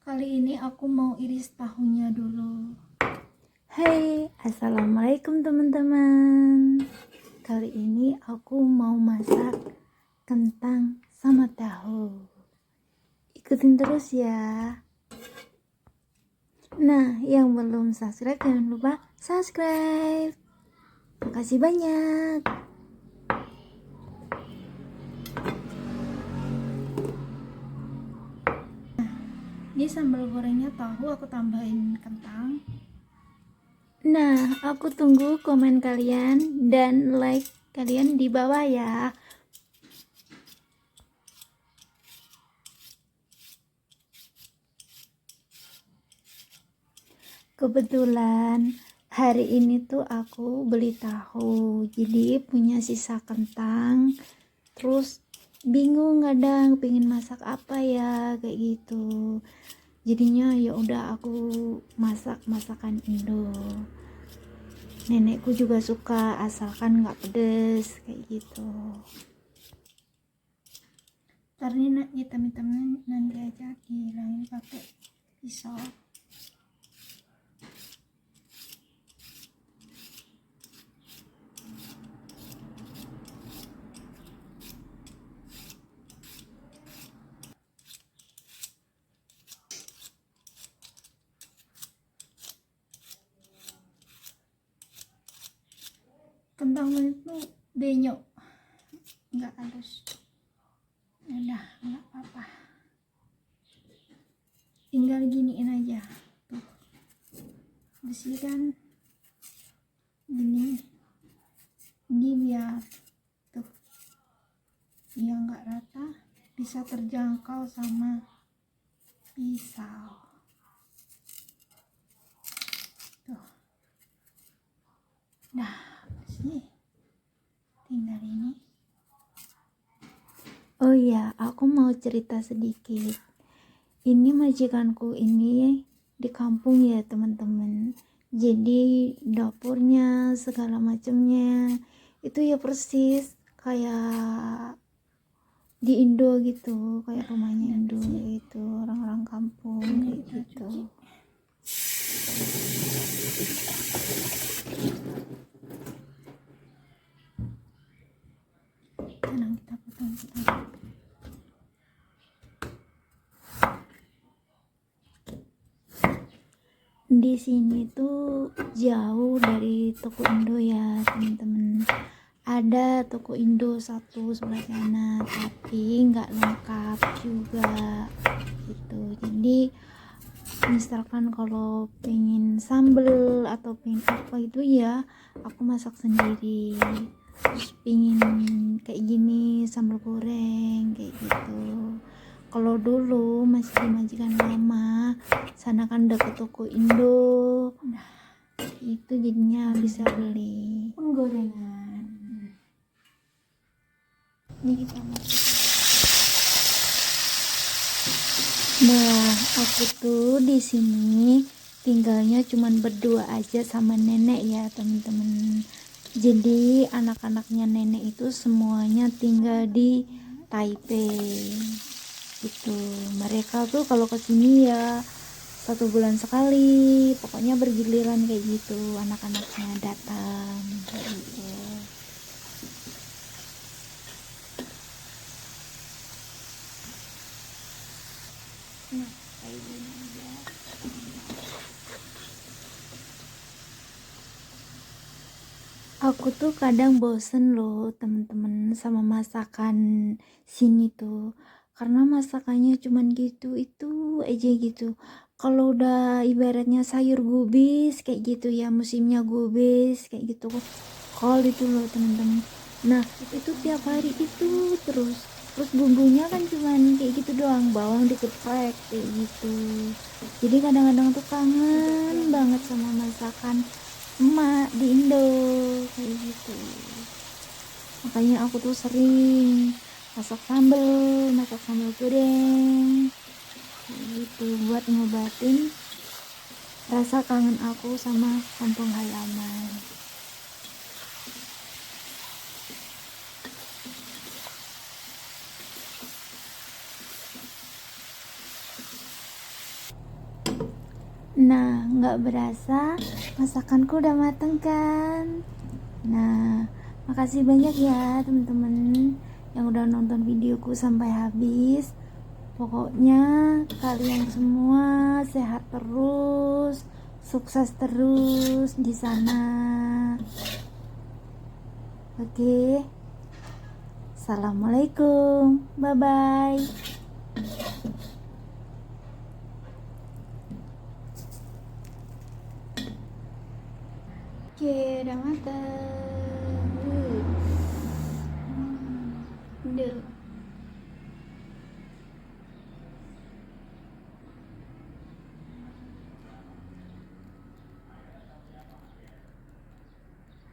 Kali ini aku mau iris tahunya dulu. Hai, assalamualaikum teman-teman. Kali ini aku mau masak kentang sama tahu. Ikutin terus ya. Nah, yang belum subscribe jangan lupa subscribe. Makasih banyak. Ini sambal gorengnya tahu, aku tambahin kentang. Nah, aku tunggu komen kalian dan like kalian di bawah ya. Kebetulan hari ini tuh aku beli tahu, jadi punya sisa kentang. Terus bingung kadang pengen masak apa ya kayak gitu. Jadinya ya udah aku masak masakan Indo. Nenekku juga suka asalkan nggak pedes kayak gitu. Ntar ini hitam-hitamnya nanti aja dihilangin pakai pisau. Kentang itu benyok, nggak halus. Udah, nggak apa-apa. Tinggal giniin aja. Tuh, bersihkan. Ini biar tuh yang nggak rata, bisa terjangkau sama pisau. Tuh, nah bersih. Tinggal ini. Oh iya, aku mau cerita sedikit. Ini majikanku ini di kampung ya teman-teman. Jadi dapurnya segala macamnya itu ya persis kayak di Indo gitu, kayak rumahnya Indo itu orang-orang kampung kayak gitu. Tenang, kita potong. Di sini tuh jauh dari toko Indo ya teman-teman. Ada toko Indo satu sebelah sana, tapi nggak lengkap juga gitu. Jadi misalkan kalau pengen sambel atau pengen apa itu ya aku masak sendiri. Terus pengen kayak gini sambal goreng kayak gitu. Kalau dulu masih di majikan lama, sana kan deket toko Indo, itu jadinya bisa beli. Pun gorengan. Ini kita masuk. Nah, aku tuh di sini tinggalnya cuman berdua aja sama nenek ya teman-teman. Jadi anak-anaknya nenek itu semuanya tinggal di Taipei. Gitu. Mereka tuh kalau kesini ya 1 bulan sekali, pokoknya bergiliran kayak gitu. Anak-anaknya datang kayak gitu. Nah, kayak gini aja. Aku tuh kadang bosen loh temen-temen sama masakan sini tuh, karena masakannya cuman gitu itu aja gitu. Kalau udah ibaratnya sayur gubis kayak gitu ya, musimnya gubis kayak gitu kol itu loh temen-temen. Nah itu tiap hari itu terus bumbunya kan cuman kayak gitu doang, bawang digeprek kayak gitu. Jadi kadang-kadang tuh kangen banget sama masakan emak di Indo kayak gitu. Makanya aku tuh sering masak sambal goreng kayak gitu buat ngobatin rasa kangen aku sama kampung halaman. Nah, nggak berasa masakanku udah mateng kan? Nah, makasih banyak ya teman-teman yang udah nonton videoku sampai habis. Pokoknya kalian semua sehat terus, sukses terus di sana. Oke. Assalamualaikum. Bye bye. Oke, udah mateng.